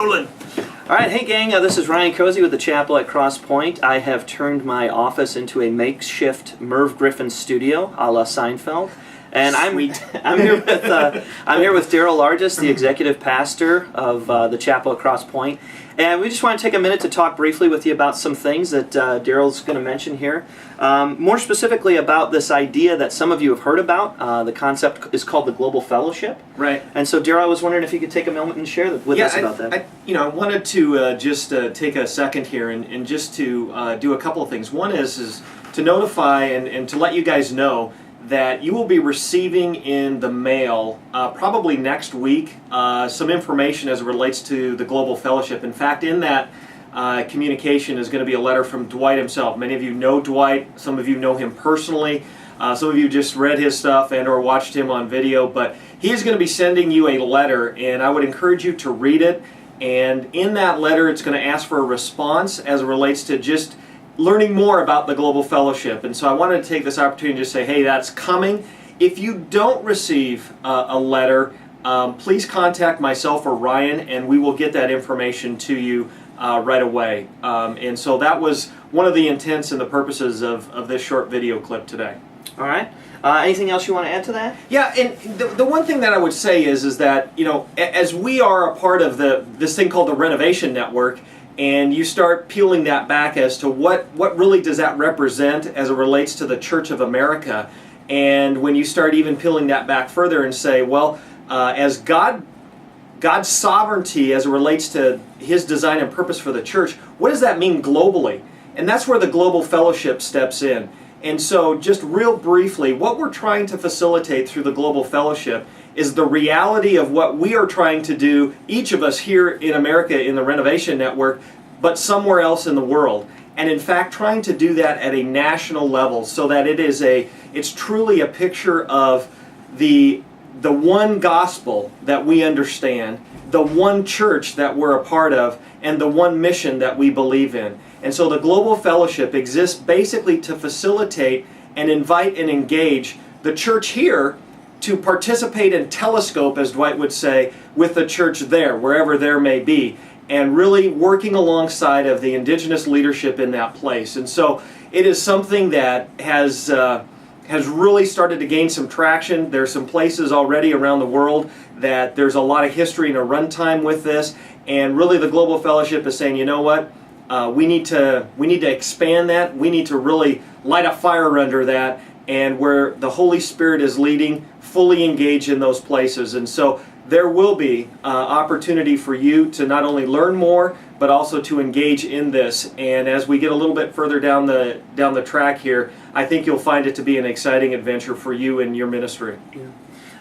All right, hey gang, this is Ryan Cozy with the Chapel at Cross Point. I have turned my office into a makeshift Merv Griffin studio, a la Seinfeld, and I'm here with Daryl Largis, the executive pastor of the Chapel at Cross Point, and we just want to take a minute to talk briefly with you about some things that Daryl's going to mention here. More specifically about this idea that some of you have heard about. The concept is called the Global Fellowship. Right. And so, Daryl, I was wondering if you could take a moment and share with us about that. I wanted to just take a second here and just to do a couple of things. One is to notify and to let you guys know that you will be receiving in the mail probably next week some information as it relates to the Global Fellowship. In fact, in that communication is going to be a letter from Dwight himself. Many of you know Dwight, some of you know him personally, some of you just read his stuff and or watched him on video, but he is going to be sending you a letter, and I would encourage you to read it. And in that letter it's going to ask for a response as it relates to just learning more about the Global Fellowship. And so I wanted to take this opportunity to say, hey, that's coming. If you don't receive a letter, please contact myself or Ryan, and we will get that information to you right away. And so that was one of the intents and the purposes of this short video clip today. All right. Anything else you want to add to that? Yeah, and the one thing that I would say is that, you know, as we are a part of this thing called the Renovation Network, and you start peeling that back as to what really does that represent as it relates to the Church of America, and when you start even peeling that back further and say, well, as God's sovereignty as it relates to His design and purpose for the church, what does that mean globally? And that's where the Global Fellowship steps in. And so just real briefly, what we're trying to facilitate through the Global Fellowship is the reality of what we are trying to do, each of us here in America in the Renovation Network, but somewhere else in the world. And in fact, trying to do that at a national level so that it's truly a picture of the one gospel that we understand, the one church that we're a part of, and the one mission that we believe in. And so the Global Fellowship exists basically to facilitate and invite and engage the church here to participate and telescope, as Dwight would say, with the church there, wherever there may be, and really working alongside of the indigenous leadership in that place. And so it is something that has really started to gain some traction. There's some places already around the world that there's a lot of history and a runtime with this, and really the Global Fellowship is saying, you know what, we need to expand that. We need to really light a fire under that, and where the Holy Spirit is leading, fully engage in those places. And so there will be opportunity for you to not only learn more, but also to engage in this. And as we get a little bit further down the track here, I think you'll find it to be an exciting adventure for you and your ministry. Yeah.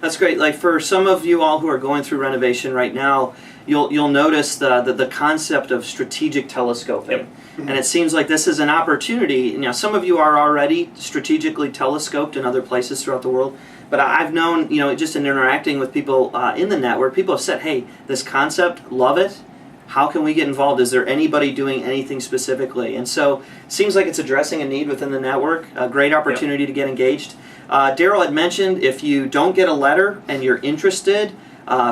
That's great. Like for some of you all who are going through renovation right now, you'll notice the concept of strategic telescoping. Yep. And it seems like this is an opportunity. You know, some of you are already strategically telescoped in other places throughout the world, but I've known, you know, just in interacting with people in the network, people have said, hey, this concept, love it. How can we get involved? Is there anybody doing anything specifically? And so it seems like it's addressing a need within the network, a great opportunity to get engaged. Daryl had mentioned if you don't get a letter and you're interested,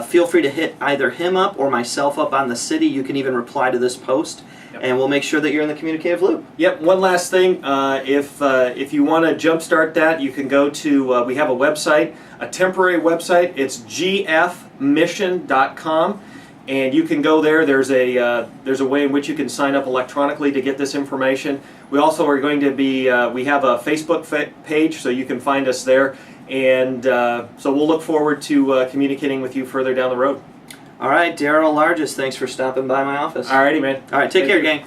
feel free to hit either him up or myself up on the city. You can even reply to this post, and we'll make sure that you're in the communicative loop. Yep. One last thing, if you want to jumpstart that, you can go to, we have a website, a temporary website. It's gfmission.com, and you can go there. There's a way in which you can sign up electronically to get this information. We also are going to be, we have a Facebook page, so you can find us there. And so we'll look forward to communicating with you further down the road. All right, Daryl Largis, thanks for stopping by my office. All righty, man. All right, take care, gang.